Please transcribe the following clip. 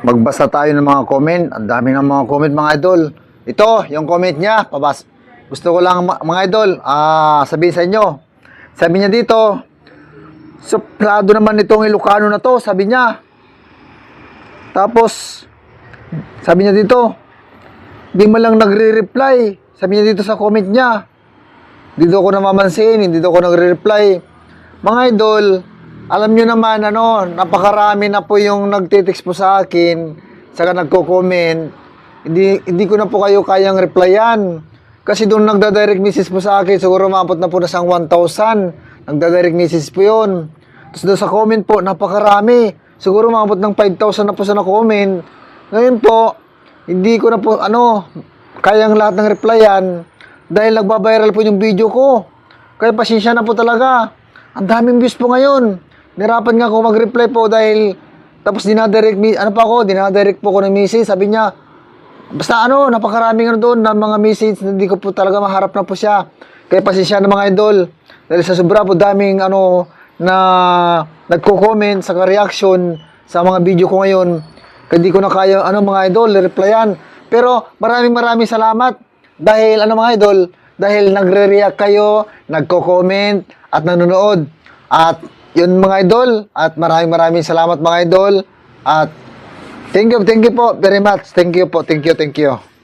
Magbasa tayo ng mga comment. Ang dami ng mga comment, mga idol. Ito, yung comment niya. Gusto ko lang, mga idol, sabihin sa inyo. Sabi niya dito, suplado naman itong Ilocano na to, sabi niya. Tapos, sabi niya dito, di mo lang nagre-reply. Sabi niya dito sa comment niya. Dito ko namamansin, hindi ako nagre-reply. Mga idol, alam nyo naman, napakarami na po yung nagtitext po sa akin, saka nagko-comment. Hindi ko na po kayo kayang replyan. Kasi doon nagda-direct message po sa akin, siguro maabot na po na sang 1,000. Nagda-direct message po yun. Tapos doon sa comment po, napakarami. Siguro maabot ng 5,000 na po sa na-comment. Ngayon po, hindi ko na po, kayang lahat ng replyan. Dahil nagbabiral po yung video ko. Kaya pasensya na po talaga. Ang daming views po ngayon. Nirapan nga ako mag-reply po dahil tapos dinadirect po ko ng message. Sabi niya, basta napakaraming doon na mga message na hindi ko po talaga maharap na po siya. Kaya pasensya na mga idol. Dahil sa sobra po daming na nagko-comment sa reaction sa mga video ko ngayon. Kaya hindi ko na kaya mga idol, replyan. Pero maraming salamat. Dahil mga idol, dahil nagre-react kayo, nagko-comment at nanonood. At yun mga idol, at maraming salamat mga idol. At thank you po very much. Thank you po. Thank you.